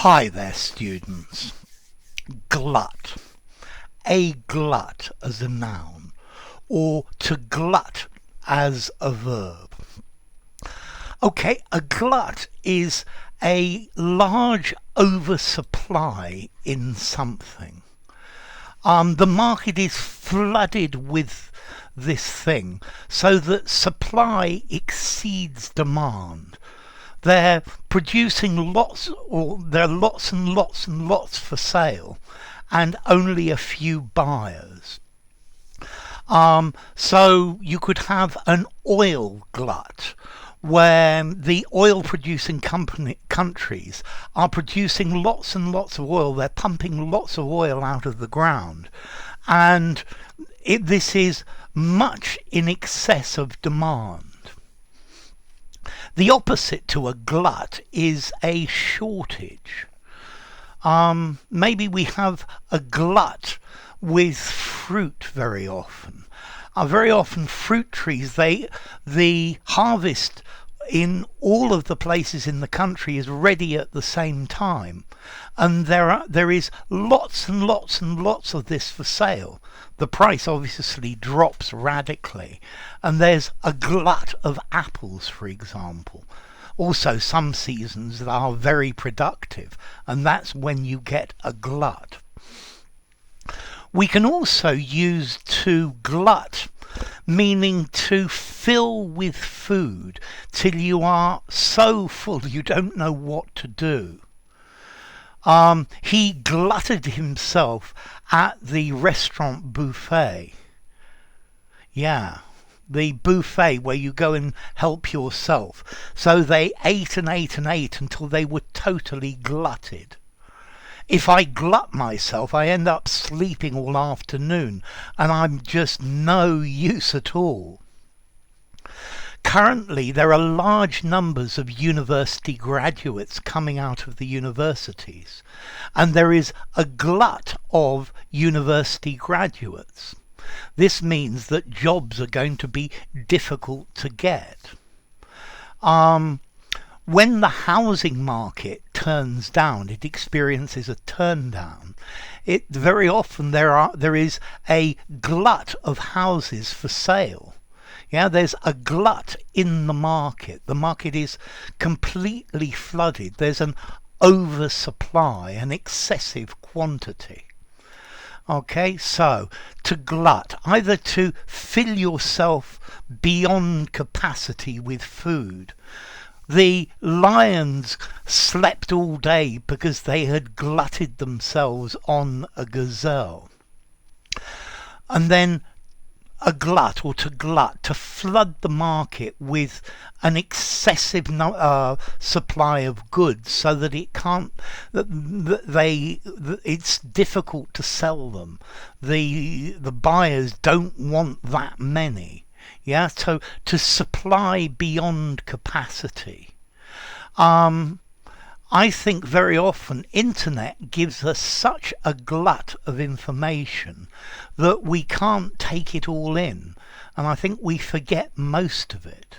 Hi there, students. Glut. A glut as a noun, or to glut as a verb. Okay, a glut is a large oversupply in something. The market is flooded with this thing so that supply exceeds demand. They're producing lots, or there are lots and lots and lots for sale, and only a few buyers. So you could have an oil glut, where the oil producing countries are producing lots and lots of oil. They're pumping lots of oil out of the ground, and this is much in excess of demand. The opposite to a glut is a shortage. Maybe we have a glut with fruit very often. Very often fruit trees, the harvest in all of the places in the country is ready at the same time, and there is lots and lots and lots of this for sale. The price obviously drops radically, and there's a glut of apples, for example. Also, some seasons that are very productive, and that's when you get a glut. We can also use to glut, meaning to fill with food till you are so full you don't know what to do. He glutted himself at the restaurant buffet. Yeah, the buffet where you go and help yourself. So they ate and ate and ate until they were totally glutted. If I glut myself, I end up sleeping all afternoon, and I'm just no use at all. Currently, there are large numbers of university graduates coming out of the universities, and there is a glut of university graduates. This means that jobs are going to be difficult to get. When the housing market turns down, it experiences a turn down. Very often there is a glut of houses for sale. Yeah, there's a glut in the market. The market is completely flooded. There's an oversupply, an excessive quantity. Okay, so to glut, either to fill yourself beyond capacity with food. The lions slept all day because they had glutted themselves on a gazelle. And then a glut, or to glut, to flood the market with an excessive supply of goods so that it's difficult to sell them. The buyers don't want that many. Yeah, so to supply beyond capacity. I think very often internet gives us such a glut of information that we can't take it all in, and I think we forget most of it.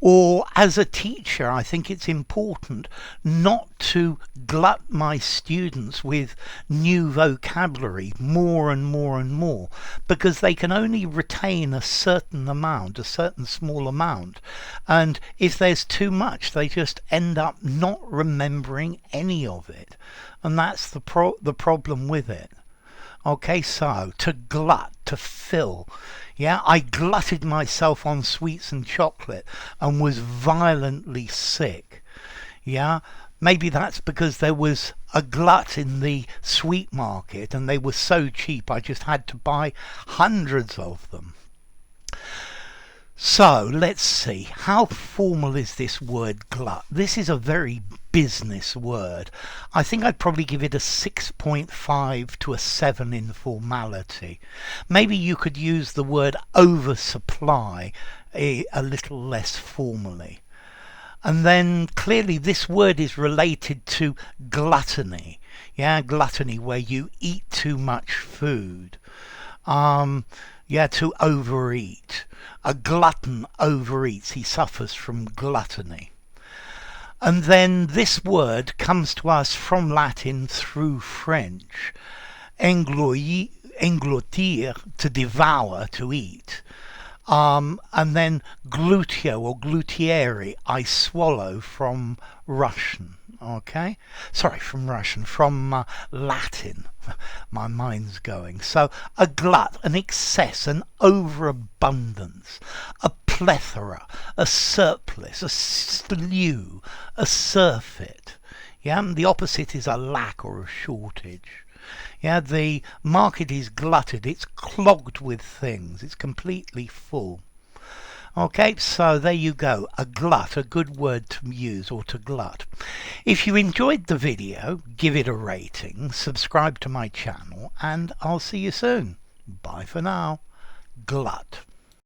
Or as a teacher, I think it's important not to glut my students with new vocabulary more and more and more, because they can only retain a certain amount, a certain small amount. And if there's too much, they just end up not remembering any of it. And that's the problem with it. Okay, so to glut, to fill. Yeah, I glutted myself on sweets and chocolate and was violently sick. Yeah, maybe that's because there was a glut in the sweet market and they were so cheap I just had to buy hundreds of them. So let's see, how formal is this word glut? This is a very business word. I think I'd probably give it a 6.5 to a 7 in formality. Maybe you could use the word oversupply a little less formally. And then clearly this word is related to gluttony. Yeah, gluttony, where you eat too much food. To overeat. A glutton overeats. He suffers from gluttony. And then this word comes to us from Latin through French. Engloutir, to devour, to eat. And then glutio or glutieri, I swallow, from Russian. Okay? Sorry, from Russian, from Latin. My mind's going. So a glut, an excess, an overabundance, a plethora, a surplus, a slew, a surfeit. Yeah, and the opposite is a lack or a shortage. Yeah, the market is glutted, it's clogged with things, it's completely full. Okay, so there you go, a glut, a good word to use, or to glut. If you enjoyed the video, give it a rating, subscribe to my channel, and I'll see you soon. Bye for now. Glut.